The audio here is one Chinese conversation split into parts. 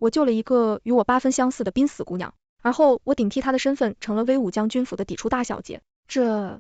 我救了一个与我8分相似的濒死姑娘，而后我顶替她的身份成了威武将军府的嫡出大小姐。这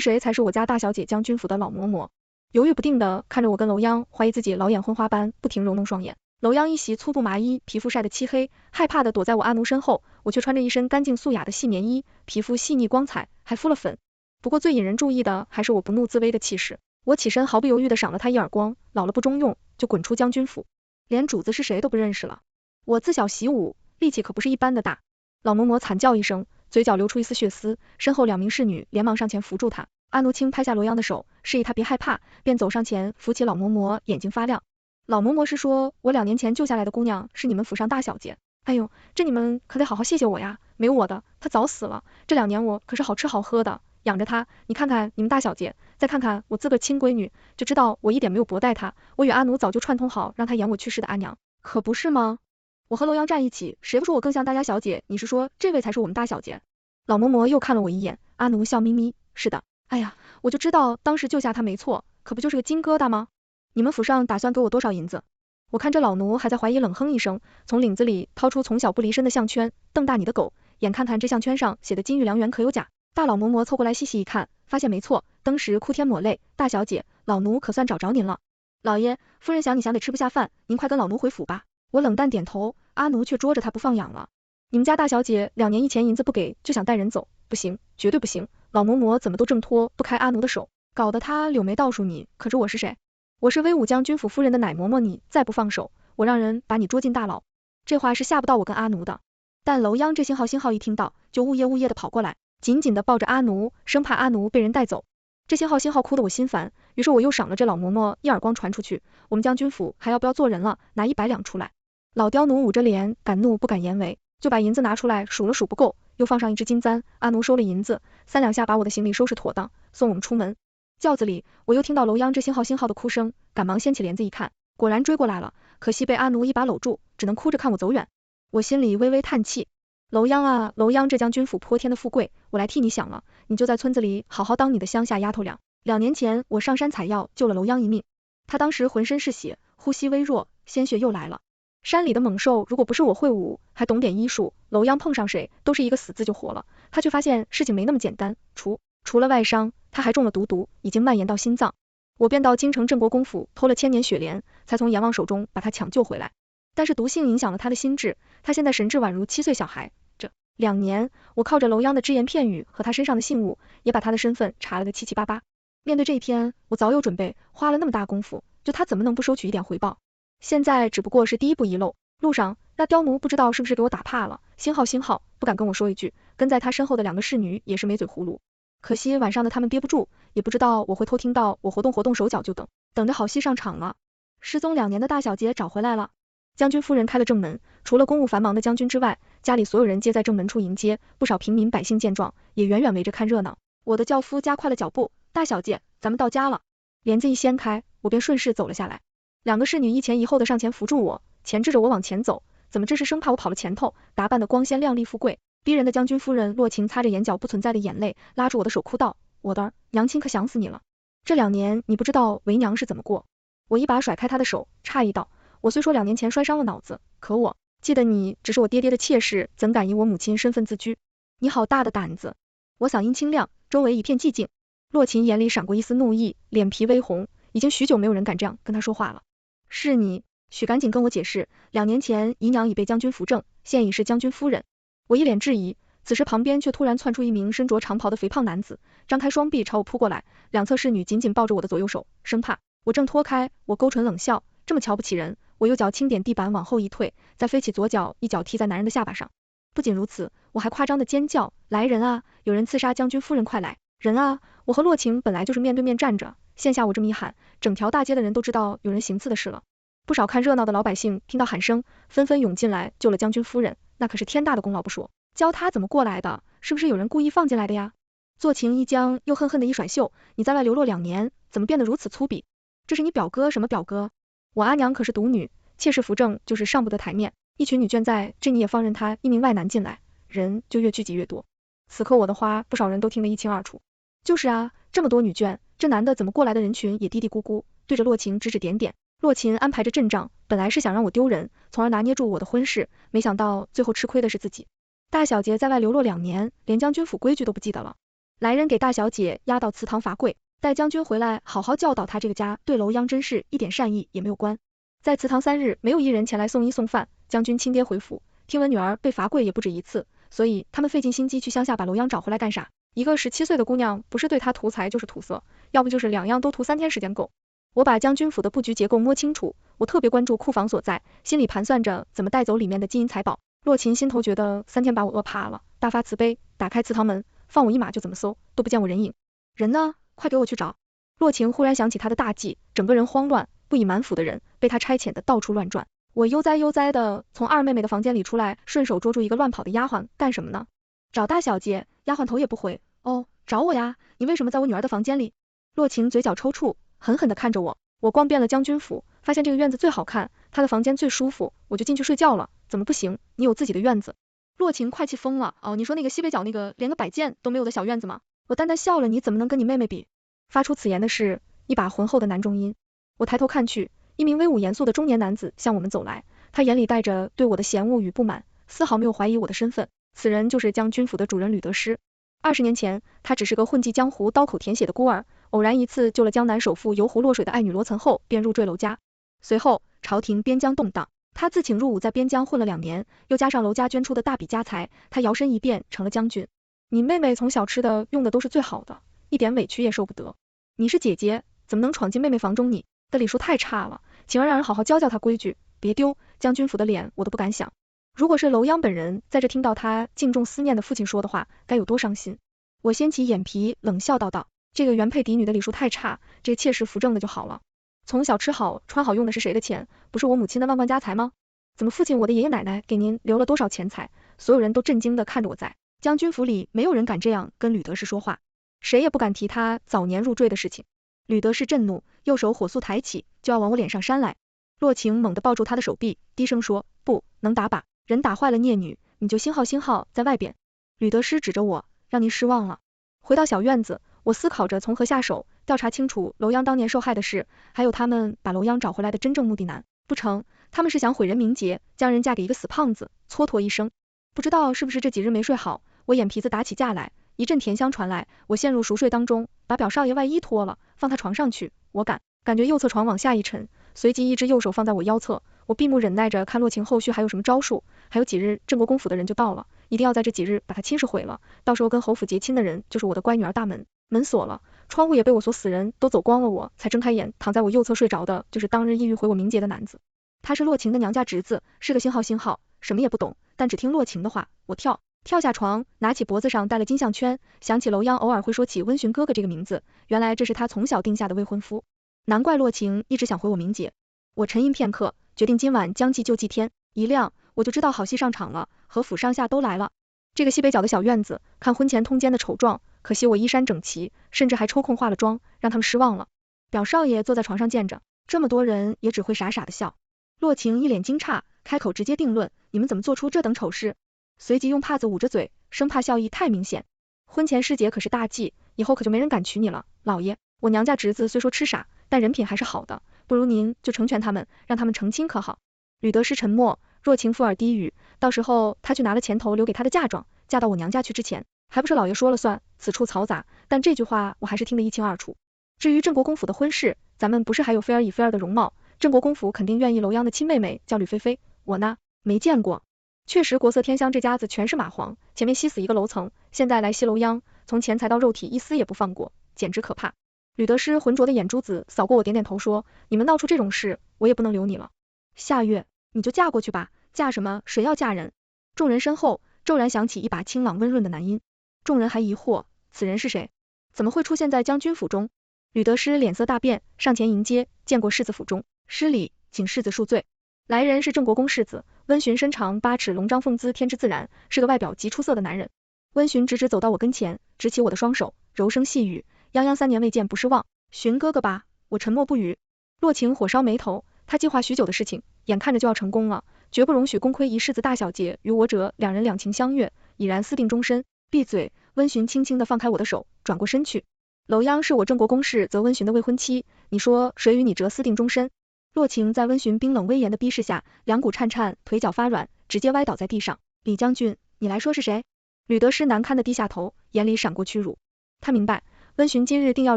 谁才是我家大小姐将军府的老嬷嬷？犹豫不定的看着我跟楼央，怀疑自己老眼昏花般不停揉弄双眼。楼央一袭粗布麻衣，皮肤晒得漆黑，害怕的躲在我阿奴身后，我却穿着一身干净素雅的细棉衣，皮肤细腻光彩，还敷了粉。不过最引人注意的还是我不怒自威的气势。我起身毫不犹豫的赏了他一耳光，老了不中用，就滚出将军府，连主子是谁都不认识了。我自小习武，力气可不是一般的大。老嬷嬷惨叫一声，嘴角流出一丝血丝，身后2名侍女连忙上前扶住她。阿奴轻拍下罗央的手，示意他别害怕，便走上前扶起老嬷嬷，眼睛发亮。老嬷嬷是说，我2年前救下来的姑娘是你们府上大小姐。哎呦，这你们可得好好谢谢我呀，没有我的，她早死了。这2年我可是好吃好喝的养着她，你看看你们大小姐，再看看我自个亲闺女，就知道我一点没有薄待她。我与阿奴早就串通好，让她演我去世的阿娘，可不是吗？我和楼阳站一起，谁不说我更像大家小姐？你是说这位才是我们大小姐？老嬷嬷又看了我一眼，阿奴笑眯眯，是的。哎呀，我就知道当时救下他没错，可不就是个金疙瘩吗？你们府上打算给我多少银子？我看这老奴还在怀疑，冷哼一声，从领子里掏出从小不离身的项圈，瞪大你的狗，眼看看这项圈上写的金玉良缘可有假？大老嬷嬷凑过来细细一看，发现没错，登时哭天抹泪，大小姐，老奴可算找着您了。老爷，夫人想你想得吃不下饭，您快跟老奴回府吧。我冷淡点头，阿奴却捉着他不放养了。你们家大小姐2年一钱银子不给，就想带人走，不行，绝对不行。老嬷嬷怎么都挣脱不开阿奴的手，搞得他柳眉倒数你，可知我是谁？我是威武将军府夫人的奶嬷嬷，你再不放手，我让人把你捉进大牢。这话是吓不到我跟阿奴的。但楼央这星号一听到，就呜咽呜咽的跑过来，紧紧的抱着阿奴，生怕阿奴被人带走。这星号哭得我心烦，于是我又赏了这老嬷嬷一耳光传出去，我们将军府还要不要做人了？拿100两出来。老刁奴捂着脸，敢怒不敢言为，就把银子拿出来数了数不够，又放上一只金簪。阿奴收了银子，3两下把我的行李收拾妥当，送我们出门。轿子里我又听到楼央这星号的哭声，赶忙掀起帘子一看，果然追过来了，可惜被阿奴一把搂住，只能哭着看我走远。我心里微微叹气，楼央啊，楼央，这将军府泼天的富贵，我来替你想了，你就在村子里好好当你的乡下丫头俩。2年前我上山采药，救了楼央一命，他当时浑身是血，呼吸微弱，鲜血又来了。山里的猛兽如果不是我会武，还懂点医术，楼央碰上谁都是一个死字就活了。他却发现事情没那么简单，除了外伤，他还中了毒，已经蔓延到心脏。我便到京城镇国公府偷了1000年雪莲，才从阎王手中把他抢救回来。但是毒性影响了他的心智，他现在神智宛如7岁小孩。这2年，我靠着楼央的只言片语和他身上的信物，也把他的身份查了个七七八八。面对这一天，我早有准备，花了那么大功夫，就他怎么能不收取一点回报？现在只不过是第一步遗漏，路上那刁奴不知道是不是给我打怕了，星号不敢跟我说一句，跟在他身后的2个侍女也是没嘴葫芦。可惜晚上的他们憋不住，也不知道我会偷听到，我活动手脚就等着好戏上场了。失踪2年的大小姐找回来了。将军夫人开了正门，除了公务繁忙的将军之外，家里所有人皆在正门处迎接，不少平民百姓见状也远远围着看热闹。我的轿夫加快了脚步，大小姐，咱们到家了。帘子一掀开，我便顺势走了下来。2个侍女一前一后的上前扶住我，钳制着我往前走，怎么这是生怕我跑了前头，打扮的光鲜亮丽富贵逼人的将军夫人洛晴擦着眼角不存在的眼泪，拉住我的手哭道，我的娘亲可想死你了，这2年你不知道为娘是怎么过。我一把甩开她的手，诧异道，我虽说2年前摔伤了脑子，可我记得你只是我爹爹的妾室，怎敢以我母亲身份自居？你好大的胆子！我嗓音清亮，周围一片寂静。洛晴眼里闪过一丝怒意，脸皮微红，已经许久没有人敢这样跟她说话了。是你，许赶紧跟我解释，2年前姨娘已被将军扶正，现已是将军夫人。我一脸质疑，此时旁边却突然窜出一名身着长袍的肥胖男子，张开双臂朝我扑过来，2侧侍女紧紧抱着我的左右手，生怕我正脱开。我勾唇冷笑，这么瞧不起人。我右脚轻点地板往后一退，再飞起左脚一脚踢在男人的下巴上。不仅如此，我还夸张的尖叫，来人啊，有人刺杀将军夫人，快来人啊！我和洛晴本来就是面对面站着，现下我这么一喊，整条大街的人都知道有人行刺的事了。不少看热闹的老百姓听到喊声，纷纷涌进来救了将军夫人，那可是天大的功劳不说，教他怎么过来的，是不是有人故意放进来的呀？坐情一僵，又恨恨的一甩袖，你在外流落2年，怎么变得如此粗鄙？这是你表哥什么表哥？我阿娘可是独女，妾室扶正就是上不得台面，一群女眷在，这你也放任他一名外男进来，人就越聚集越多。此刻我的话，不少人都听得一清二楚。就是啊，这么多女眷，这男的怎么过来的人群也嘀嘀咕咕，对着洛晴指指点点。洛琴安排着阵仗，本来是想让我丢人，从而拿捏住我的婚事，没想到最后吃亏的是自己。大小姐在外流落2年，连将军府规矩都不记得了。来人给大小姐押到祠堂罚跪，待将军回来好好教导她这个家对楼央真是一点善意也没有关。在祠堂3日，没有一人前来送衣送饭，将军亲爹回府，听闻女儿被罚跪也不止一次，所以他们费尽心机去乡下把楼央找回来干啥？一个17岁的姑娘，不是对她图财就是图色，要不就是2样都图3天时间够。我把将军府的布局结构摸清楚，我特别关注库房所在，心里盘算着怎么带走里面的金银财宝。洛琴心头觉得3天把我饿怕了，大发慈悲，打开祠堂门，放我一马就怎么搜，都不见我人影。人呢？快给我去找！洛琴忽然想起他的大计，整个人慌乱，不以满府的人被他差遣的到处乱转。我悠哉的从二妹妹的房间里出来，顺手捉住一个乱跑的丫鬟，干什么呢？找大小姐。丫鬟头也不回。哦，找我呀？你为什么在我女儿的房间里？洛琴嘴角抽搐，狠狠地看着我。我逛遍了将军府，发现这个院子最好看，她的房间最舒服，我就进去睡觉了。怎么不行？你有自己的院子？洛琴快气疯了。哦，你说那个西北角那个连个摆件都没有的小院子吗？我淡淡笑了，你怎么能跟你妹妹比？发出此言的是一把浑厚的男中音。我抬头看去，一名威武严肃的中年男子向我们走来，他眼里带着对我的嫌恶与不满，丝毫没有怀疑我的身份。此人就是将军府的主人吕德师。20年前，他只是个混迹江湖、刀口舔血的孤儿，偶然一次救了江南首富游湖落水的爱女罗岑后，便入赘娄家。随后，朝廷边疆动荡，他自请入伍，在边疆混了2年，又加上娄家捐出的大笔家财，他摇身一变成了将军。你妹妹从小吃的用的都是最好的，一点委屈也受不得。你是姐姐，怎么能闯进妹妹房中？你的礼数太差了，请让人好好教教她规矩，别丢将军府的脸，我都不敢想。如果是楼央本人在这听到他敬重思念的父亲说的话，该有多伤心。我掀起眼皮冷笑道道，这个原配嫡女的礼数太差，这切实扶正的就好了。从小吃好穿好用的是谁的钱？不是我母亲的万贯家财吗？怎么父亲我的爷爷奶奶给您留了多少钱财？所有人都震惊的看着我，在将军府里没有人敢这样跟吕德士说话，谁也不敢提他早年入赘的事情。吕德士震怒，右手火速抬起，就要往我脸上扇来。洛晴猛地抱住他的手臂，低声说，不能打靶，人打坏了孽女，你就星号在外边。吕德师指着我，让您失望了。回到小院子，我思考着从何下手，调查清楚楼央当年受害的事，还有他们把楼央找回来的真正目的。难不成他们是想毁人名节，将人嫁给一个死胖子，蹉跎一生？不知道是不是这几日没睡好，我眼皮子打起架来，一阵甜香传来，我陷入熟睡当中，把表少爷外衣脱了，放他床上去。我感觉右侧床往下一沉，随即一只右手放在我腰侧，我闭目忍耐着看洛晴后续还有什么招数。还有几日郑国公府的人就到了，一定要在这几日把他亲事毁了，到时候跟侯府结亲的人就是我的乖女儿。大门锁了，窗户也被我锁死，人都走光了，我才睁开眼，躺在我右侧睡着的就是当日意欲毁我名节的男子。他是洛晴的娘家侄子，是个星号，什么也不懂，但只听洛晴的话。我跳下床，拿起脖子上戴了金项圈，想起楼央偶尔会说起温寻哥哥这个名字，原来这是他从小定下的未婚夫，难怪洛晴一直想毁我名节。我沉吟片刻，决定今晚将计就计。天一亮，我就知道好戏上场了，和府上下都来了。这个西北角的小院子，看婚前通奸的丑状，可惜我衣衫整齐，甚至还抽空化了妆，让他们失望了。表少爷坐在床上见着这么多人，也只会傻傻的笑。洛晴一脸惊诧，开口直接定论，你们怎么做出这等丑事？随即用帕子捂着嘴，生怕笑意太明显。婚前失节可是大忌，以后可就没人敢娶你了。老爷，我娘家侄子虽说痴傻，但人品还是好的，不如您就成全他们，让他们成亲可好？吕德师沉默，若晴附耳低语，到时候他去拿了钱头留给他的嫁妆，嫁到我娘家去之前，还不是老爷说了算，此处嘈杂。但这句话我还是听得一清二楚。至于郑国公府的婚事，咱们不是还有菲儿以菲儿的容貌，郑国公府肯定愿意楼央的亲妹妹叫吕菲菲，我呢没见过。确实国色天香这家子全是蚂蟥，前面吸死一个楼层，现在来吸楼央，从钱财到肉体一丝也不放过，简直可怕。吕德师浑浊的眼珠子扫过我，点点头说，你们闹出这种事，我也不能留你了。下月你就嫁过去吧。嫁什么？谁要嫁人？众人身后骤然响起一把清朗温润的男音，众人还疑惑此人是谁，怎么会出现在将军府中？吕德师脸色大变，上前迎接，见过世子府中，失礼，请世子恕罪。来人是郑国公世子温寻，身长8尺，龙章凤姿，天之自然，是个外表极出色的男人。温寻直直走到我跟前，执起我的双手，柔声细语，泱泱3年未见，不失望。寻哥哥吧。我沉默不语。洛晴火烧眉头，他计划许久的事情，眼看着就要成功了，绝不容许功亏一世子大小姐与我者两人两情相悦，已然私定终身。闭嘴。温寻轻轻地放开我的手，转过身去。楼央是我郑国公室则温寻的未婚妻，你说谁与你折私定终身？洛晴在温询冰冷威严的逼视下，两股颤颤，腿脚发软，直接歪倒在地上。李将军，你来说是谁？吕德师难堪的低下头，眼里闪过屈辱。他明白，温询今日定要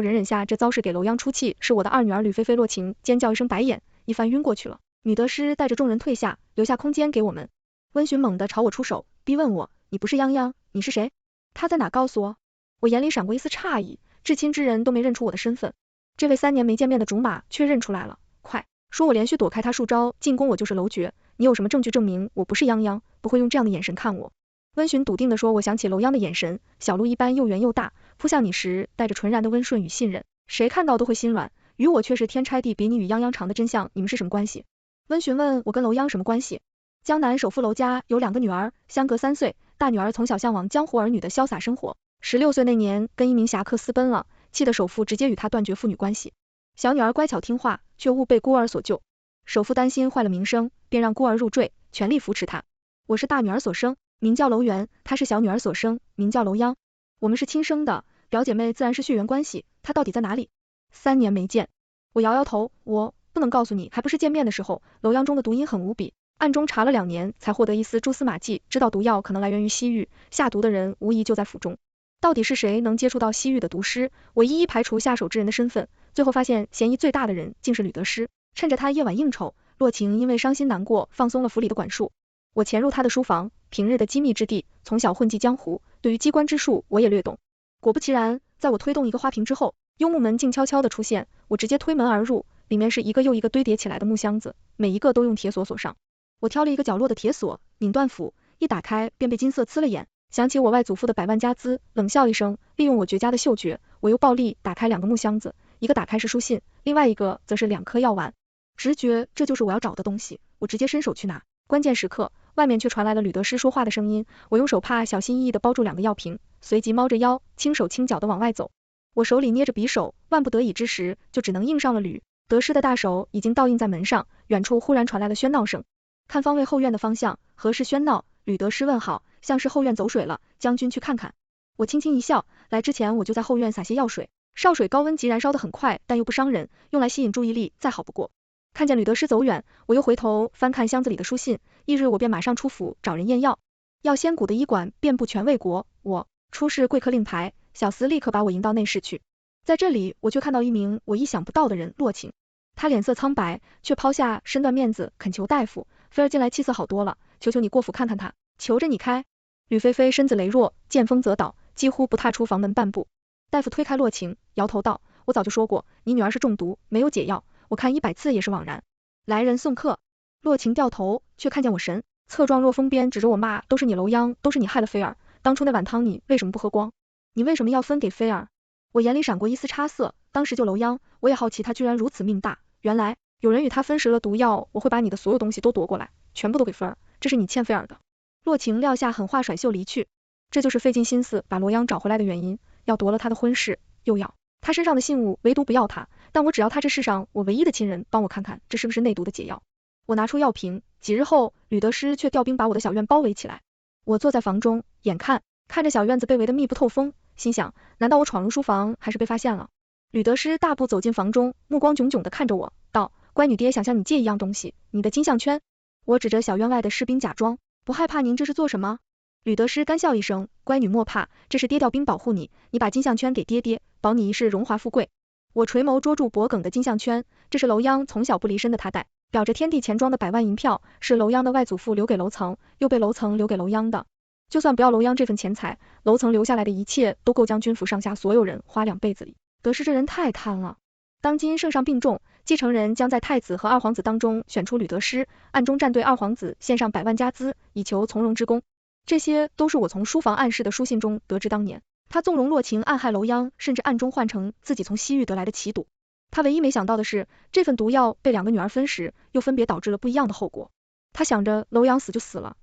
忍下这遭事给楼央出气，是我的二女儿吕菲菲。洛晴尖叫一声，白眼一翻晕过去了。女德师带着众人退下，留下空间给我们。温询猛地朝我出手，逼问我，你不是泱泱，你是谁？他在哪？告诉我。我眼里闪过一丝诧异，至亲之人都没认出我的身份，这位3年没见面的竹马却认出来了。快说，我连续躲开他数招进攻，我就是楼爵，你有什么证据证明我不是泱泱，不会用这样的眼神看我？温询笃定地说。我想起楼央的眼神，小鹿一般又圆又大，扑向你时带着纯然的温顺与信任，谁看到都会心软，与我却是天差地别。你与泱泱长的真相，你们是什么关系？温询问。我跟楼央什么关系？江南首富楼家有2个女儿，相隔3岁，大女儿从小向往江湖儿女的潇洒生活，16岁那年跟一名侠客私奔了，气得首富直接与她断绝父女关系。小女儿乖巧听话，却误被孤儿所救，首富担心坏了名声，便让孤儿入赘，全力扶持她。我是大女儿所生，名叫楼媛，她是小女儿所生，名叫楼央，我们是亲生的，表姐妹自然是血缘关系。她到底在哪里？3年没见。我摇摇头，我不能告诉你，还不是见面的时候。楼央中的毒瘾很无比，暗中查了2年，才获得一丝蛛丝马迹，知道毒药可能来源于西域，下毒的人无疑就在府中。到底是谁能接触到西域的毒师？我一一排除下手之人的身份，最后发现嫌疑最大的人竟是吕德师。趁着他夜晚应酬，洛晴因为伤心难过，放松了府里的管束。我潜入他的书房，平日的机密之地，从小混迹江湖，对于机关之术我也略懂。果不其然，在我推动一个花瓶之后，幽木门静悄悄地出现，我直接推门而入，里面是一个又一个堆叠起来的木箱子，每一个都用铁锁锁上。我挑了一个角落的铁锁，拧断斧，一打开便被金色刺了眼，想起我外祖父的100万家资，冷笑一声，利用我绝佳的嗅觉，我又暴力打开2个木箱子，一个打开是书信，另外一个则是2颗药丸。直觉这就是我要找的东西，我直接伸手去拿。关键时刻，外面却传来了吕德师说话的声音，我用手帕小心翼翼地包住2个药瓶，随即猫着腰，轻手轻脚地往外走。我手里捏着匕首，万不得已之时，就只能应上了吕德师的大手已经倒映在门上，远处忽然传来了喧闹声。看方位后院的方向，何事喧闹？吕德师问好，像是后院走水了，将军去看看。我轻轻一笑，来之前我就在后院撒些药水，烧水高温即燃烧得很快，但又不伤人，用来吸引注意力再好不过。看见吕德师走远，我又回头翻看箱子里的书信，翌日我便马上出府找人验药。药仙谷的医馆遍布全魏国，我出示贵客令牌，小厮立刻把我迎到内室去。在这里我却看到一名我意想不到的人，洛晴。他脸色苍白，却抛下身段面子恳求大夫，菲儿近来气色好多了，求求你过府看看他，求着你开。吕菲菲身子羸弱，见风则倒，几乎不踏出房门半步。大夫推开洛晴，摇头道，我早就说过，你女儿是中毒，没有解药，我看100次也是枉然。来人送客。洛晴掉头，却看见我神侧状若风边指着我骂，都是你楼央，都是你害了菲儿，当初那碗汤你为什么不喝光？你为什么要分给菲儿？我眼里闪过一丝差色，当时就楼央，我也好奇他居然如此命大，原来有人与他分食了毒药，我会把你的所有东西都夺过来，全部都给菲儿，这是你欠菲儿的。洛晴撂下狠话甩袖离去，这就是费尽心思把罗央找回来的原因，要夺了他的婚事，又要他身上的信物，唯独不要他，但我只要他这世上我唯一的亲人，帮我看看这是不是内毒的解药。我拿出药瓶，几日后吕德师却调兵把我的小院包围起来。我坐在房中，眼看着小院子被围得密不透风，心想难道我闯入书房还是被发现了？吕德师大步走进房中，目光炯炯地看着我，道，乖女爹想向你借一样东西，你的金项圈。我指着小院外的士兵假装，不害怕，您这是做什么？吕德师干笑一声，乖女莫怕，这是爹调兵保护你，你把金项圈给爹爹，保你一世荣华富贵。我垂眸捉住脖颈的金项圈，这是楼央从小不离身的他戴，表着天地钱庄的100万银票，是楼央的外祖父留给楼层，又被楼层留给楼央的。就算不要楼央这份钱财，楼层留下来的一切都够将军府上下所有人花2辈子里。德师这人太贪了。当今圣上病重，继承人将在太子和二皇子当中选出吕德师，暗中站对二皇子献上100万家资，以求从容之功。这些都是我从书房暗示的书信中得知，当年他纵容洛晴暗害楼央，甚至暗中换成自己从西域得来的奇毒。他唯一没想到的是，这份毒药被2个女儿分食，又分别导致了不一样的后果。他想着楼央死就死了，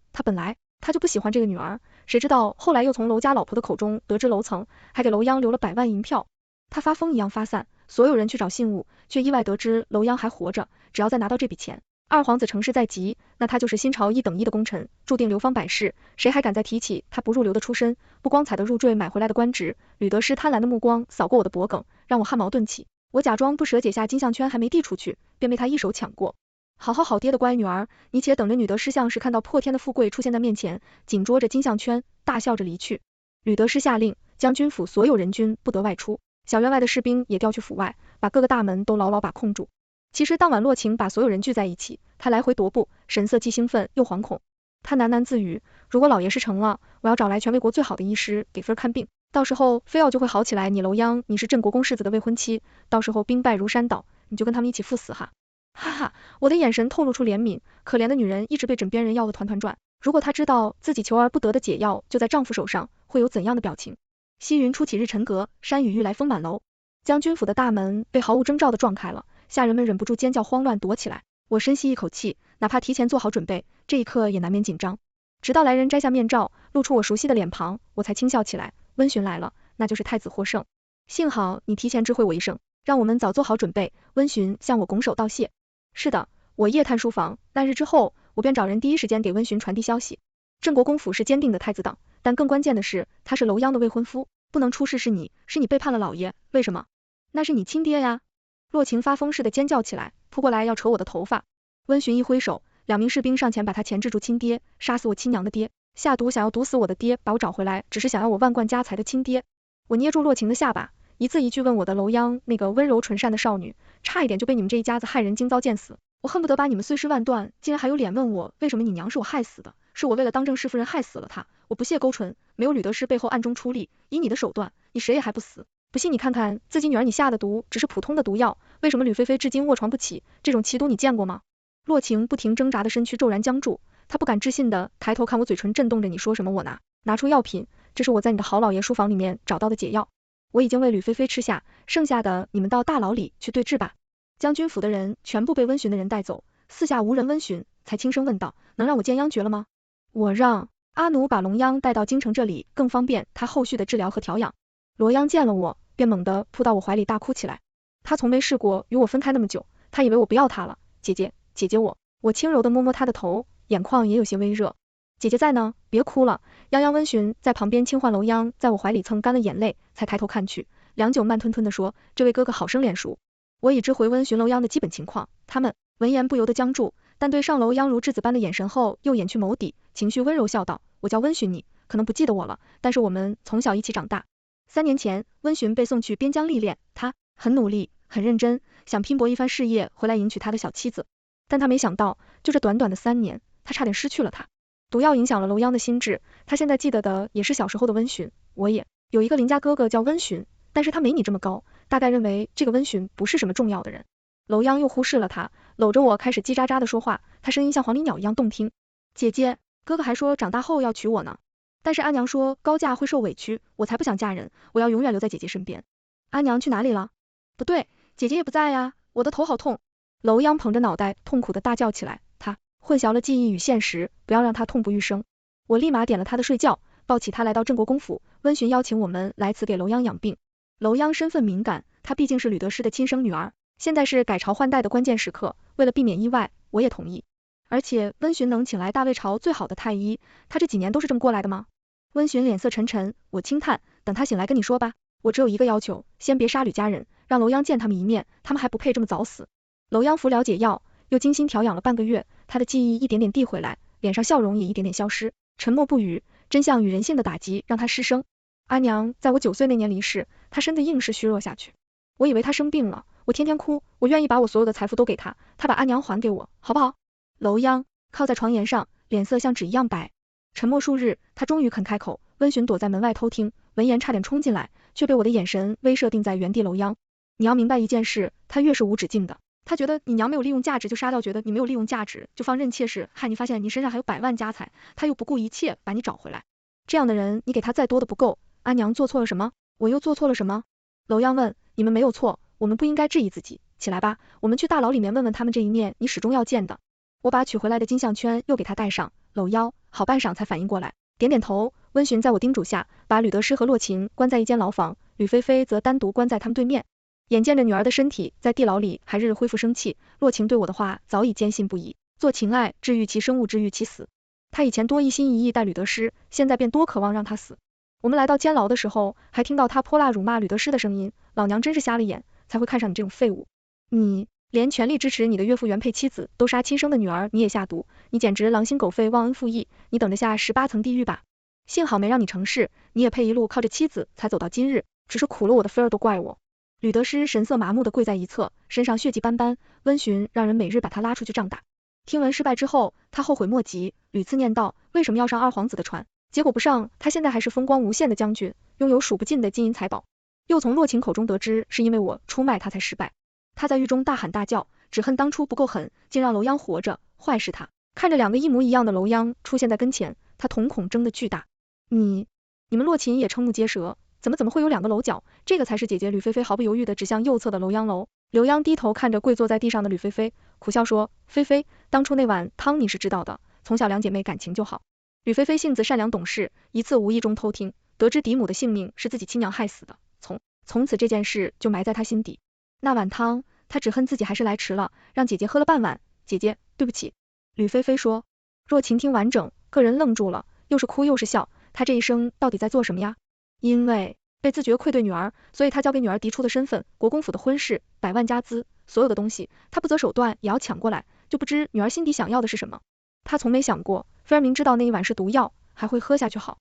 他就不喜欢这个女儿，谁知道后来又从楼家老婆的口中得知楼层还给楼央留了100万银票。他发疯一样发散，所有人去找信物，却意外得知楼央还活着，只要再拿到这笔钱，二皇子成事在即，那他就是新朝1等1的功臣，注定流芳百世，谁还敢再提起他不入流的出身，不光彩的入赘买回来的官职？吕德师贪婪的目光扫过我的脖颈，让我汗毛顿起。我假装不舍解下金项圈还没递出去，便被他一手抢过。好爹的乖女儿，你且等着女得失像是看到破天的富贵出现在面前，紧捉着金项圈，大笑着离去。吕得失下令，将军府所有人军不得外出，小院外的士兵也调去府外，把各个大门都牢牢把控住。其实当晚洛晴把所有人聚在一起，他来回踱步，神色既兴奋又惶恐。他喃喃自语，如果老爷事成了，我要找来全魏国最好的医师给芬看病，到时候非要就会好起来。你楼央，你是镇国公世子的未婚妻，到时候兵败如山倒，你就跟他们一起赴死哈。哈哈，我的眼神透露出怜悯，可怜的女人一直被枕边人要得团团转，如果她知道自己求而不得的解药就在丈夫手上，会有怎样的表情？西云初起日沉阁，山雨欲来风满楼。将军府的大门被毫无征兆的撞开了，下人们忍不住尖叫慌乱躲起来。我深吸一口气，哪怕提前做好准备，这一刻也难免紧张。直到来人摘下面罩，露出我熟悉的脸庞，我才轻笑起来。温询来了，那就是太子获胜。幸好你提前知会我一声，让我们早做好准备。温询向我拱手道谢。是的，我夜探书房，那日之后，我便找人第一时间给温询传递消息。郑国公府是坚定的太子党，但更关键的是，他是楼央的未婚夫，不能出事是你背叛了老爷，为什么？那是你亲爹呀！洛晴发疯似的尖叫起来，扑过来要扯我的头发。温询一挥手，2名士兵上前把他钳制住。亲爹，杀死我亲娘的爹，下毒想要毒死我的爹，把我找回来，只是想要我万贯家财的亲爹。我捏住洛晴的下巴，一字一句问我的楼央，那个温柔纯善的少女，差一点就被你们这一家子害人精遭见死，我恨不得把你们碎尸万段，竟然还有脸问我为什么你娘是我害死的，是我为了当正室夫人害死了她，我不屑勾唇，没有吕得失背后暗中出力，以你的手段，你谁也还不死，不信你看看自己女儿你下的毒只是普通的毒药，为什么吕菲菲至今卧床不起，这种奇毒你见过吗？洛晴不停挣扎的身躯骤然僵住，她不敢置信的抬头看我，嘴唇震动着，你说什么？我拿出药品，这是我在你的好老爷书房里面找到的解药，我已经为吕菲菲吃下，剩下的你们到大牢里去对质吧。将军府的人全部被温询的人带走，四下无人，温询才轻声问道，能让我见央爵了吗？我让阿奴把龙央带到京城这里，更方便他后续的治疗和调养。罗央见了我，便猛地扑到我怀里大哭起来，他从没试过与我分开那么久，他以为我不要他了，姐姐我轻柔的摸摸他的头，眼眶也有些微热。姐姐在呢，别哭了。泱泱温询在旁边轻唤楼央，在我怀里蹭干了眼泪，才抬头看去，良久慢吞吞的说，这位哥哥好生脸熟。我已知回温询楼央的基本情况，他们闻言不由得僵住，但对上楼央如稚子般的眼神后，又掩去眸底，情绪温柔笑道，我叫温询，你可能不记得我了，但是我们从小一起长大。3年前，温询被送去边疆历练，他很努力，很认真，想拼搏一番事业，回来迎娶他的小妻子。但他没想到，就这短短的3年，他差点失去了她。毒药影响了楼央的心智，他现在记得的也是小时候的温询。我也有一个邻家哥哥叫温询，但是他没你这么高，大概认为这个温询不是什么重要的人。楼央又忽视了他，搂着我开始叽喳喳的说话，他声音像黄鹂鸟一样动听。姐姐，哥哥还说长大后要娶我呢，但是阿娘说高嫁会受委屈，我才不想嫁人，我要永远留在姐姐身边。阿娘去哪里了？不对，姐姐也不在呀，我的头好痛。楼央捧着脑袋痛苦的大叫起来，他混淆了记忆与现实，不要让他痛不欲生。我立马点了他的睡觉，抱起他来到郑国公府，温询邀请我们来此给楼央养病。楼央身份敏感，她毕竟是吕得失的亲生女儿，现在是改朝换代的关键时刻，为了避免意外，我也同意。而且温询能请来大魏朝最好的太医，他这几年都是这么过来的吗？温询脸色沉沉，我轻叹，等他醒来跟你说吧，我只有一个要求，先别杀吕家人，让楼央见他们一面，他们还不配这么早死。楼央服了解药，又精心调养了半个月，他的记忆一点点递回来，脸上笑容也一点点消失，沉默不语，真相与人性的打击让他失声。阿娘在我9岁那年离世，他身子硬是虚弱下去，我以为他生病了，我天天哭，我愿意把我所有的财富都给他，他把阿娘还给我，好不好？楼央靠在床沿上，脸色像纸一样白，沉默数日，他终于肯开口。温询躲在门外偷听，闻言差点冲进来，却被我的眼神威慑定在原地。楼央，你要明白一件事，他越是无止境的，他觉得你娘没有利用价值就杀掉，觉得你没有利用价值就放任妾室，害你发现你身上还有100万家财，他又不顾一切把你找回来。这样的人，你给他再多的不够。阿娘做错了什么？我又做错了什么？楼央问。你们没有错，我们不应该质疑自己。起来吧，我们去大牢里面问问他们这一面你始终要见的。我把取回来的金项圈又给他戴上，搂腰，好半晌才反应过来，点点头。温询在我叮嘱下，把吕得失和洛晴关在一间牢房，吕菲菲则单独关在他们对面。眼见着女儿的身体在地牢里还日日恢复生气，洛晴对我的话早已坚信不疑，做情爱治愈其生，物治愈其死。她以前多一心一意待吕得失，现在便多渴望让他死。我们来到监牢的时候，还听到他泼辣辱骂吕得失的声音，老娘真是瞎了眼，才会看上你这种废物。你连全力支持你的岳父原配妻子都杀亲生的女儿你也下毒，你简直狼心狗肺忘恩负义，你等着下18层地狱吧。幸好没让你成事，你也配一路靠着妻子才走到今日，只是苦了我的菲儿都怪我。吕德师神色麻木地跪在一侧，身上血迹斑斑，温询让人每日把他拉出去杖打。听闻失败之后，他后悔莫及，屡次念道为什么要上二皇子的船，结果不上，他现在还是风光无限的将军，拥有数不尽的金银财宝。又从洛晴口中得知是因为我出卖他才失败。他在狱中大喊大叫，只恨当初不够狠，竟让楼央活着，坏是他。看着2个一模一样的楼央出现在跟前，他瞳孔睁得巨大。你们洛琴也瞠目结舌，怎么会有2个楼角？这个才是姐姐。吕菲菲毫不犹豫地指向右侧的楼央楼。刘央低头看着跪坐在地上的吕菲菲，苦笑说，菲菲，当初那碗汤你是知道的，从小2姐妹感情就好。吕菲菲性子善良懂事，一次无意中偷听，得知嫡母的性命是自己亲娘害死的，从此这件事就埋在她心底。那碗汤，她只恨自己还是来迟了，让姐姐喝了半碗，姐姐，对不起。吕菲菲说。若晴听完整，个人愣住了，又是哭又是笑，她这一生到底在做什么呀？因为被自觉愧对女儿，所以她交给女儿嫡出的身份，国公府的婚事，100万家资，所有的东西，她不择手段也要抢过来，就不知女儿心底想要的是什么。她从没想过，菲儿明知道那一碗是毒药，还会喝下去好，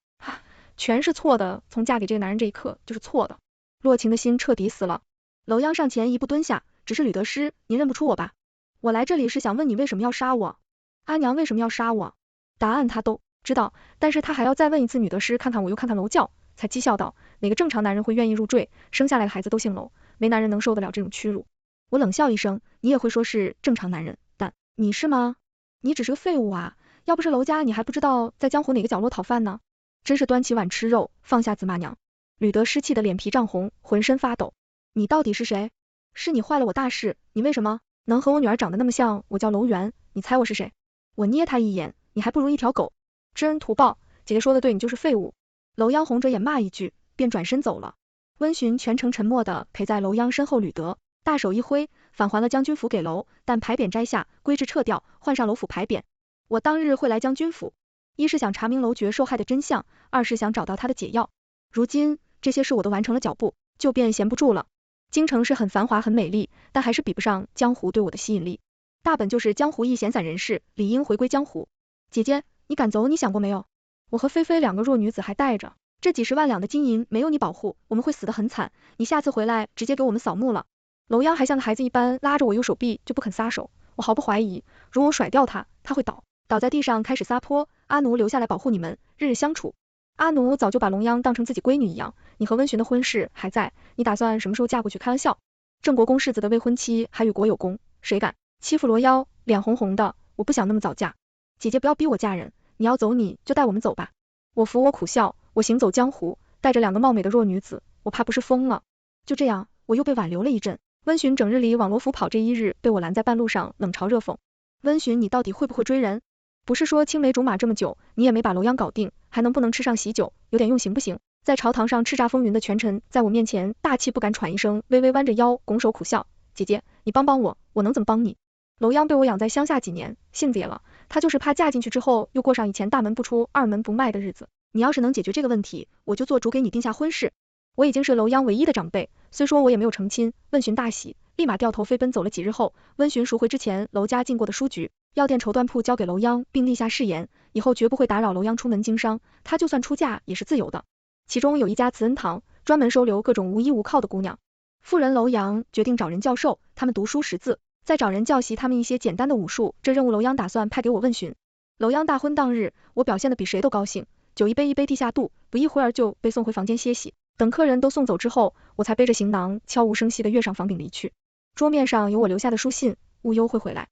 全是错的，从嫁给这个男人这一刻就是错的。若晴的心彻底死了。楼央上前一步蹲下，只是吕德师，您认不出我吧？我来这里是想问你为什么要杀我？阿娘为什么要杀我？答案他都知道，但是他还要再问一次女德师，看看我又看看楼教，才讥笑道，哪个正常男人会愿意入赘，生下来的孩子都姓楼，没男人能受得了这种屈辱。我冷笑一声，你也会说是正常男人，但你是吗？你只是个废物啊，要不是楼家你还不知道在江湖哪个角落讨饭呢，真是端起碗吃肉，放下紫骂娘。吕德师气得脸皮涨红，浑身发抖。你到底是谁？是你坏了我大事，你为什么能和我女儿长得那么像？我叫楼元，你猜我是谁？我捏他一眼，你还不如一条狗，知恩图报，姐姐说的对，你就是废物。楼央红着眼骂一句，便转身走了。温询全程沉默地陪在楼央身后，吕德大手一挥，返还了将军府给楼，但牌匾摘下，规制撤掉，换上楼府牌匾。我当日会来将军府，一是想查明楼爵受害的真相，二是想找到他的解药。如今这些事我都完成了脚步，就便闲不住了。京城是很繁华很美丽，但还是比不上江湖对我的吸引力。大本就是江湖一闲散人士，理应回归江湖。姐姐，你敢走，你想过没有？我和菲菲2个弱女子还带着这几10万两的金银，没有你保护，我们会死得很惨。你下次回来直接给我们扫墓了。楼央还像个孩子一般拉着我右手臂，就不肯撒手。我毫不怀疑，如果我甩掉他，他会倒在地上开始撒泼。阿奴留下来保护你们，日日相处。阿奴早就把龙央当成自己闺女一样，你和温询的婚事还在，你打算什么时候嫁过去？开玩笑，郑国公世子的未婚妻还与国有功，谁敢欺负罗妖？脸红红的，我不想那么早嫁。姐姐不要逼我嫁人，你要走你就带我们走吧。我扶我苦笑，我行走江湖，带着2个貌美的弱女子，我怕不是疯了。就这样，我又被挽留了一阵。温询整日里往罗府跑，这一日被我拦在半路上，冷嘲热讽。温询，你到底会不会追人？不是说青梅竹马这么久，你也没把楼央搞定，还能不能吃上喜酒？有点用行不行？在朝堂上叱咤风云的权臣，在我面前大气不敢喘一声，微微弯着腰，拱手苦笑。姐姐，你帮帮我，我能怎么帮你？楼央被我养在乡下几年，性子也了，他就是怕嫁进去之后又过上以前大门不出二门不迈的日子。你要是能解决这个问题，我就做主给你定下婚事。我已经是楼央唯一的长辈，虽说我也没有成亲。温询大喜，立马掉头飞奔。走了几日后，温询赎回之前楼家进过的书局、药店、绸缎铺，交给楼央，并立下誓言，以后绝不会打扰楼央出门经商，他就算出嫁也是自由的。其中有一家慈恩堂，专门收留各种无依无靠的姑娘。妇人楼阳决定找人教授他们读书识字，再找人教习他们一些简单的武术。这任务楼央打算派给我温询。楼央大婚当日，我表现得比谁都高兴，酒一杯一杯地下肚，不一会儿就被送回房间歇息。等客人都送走之后，我才背着行囊悄无声息地跃上房顶离去。桌面上有我留下的书信，无忧会回来。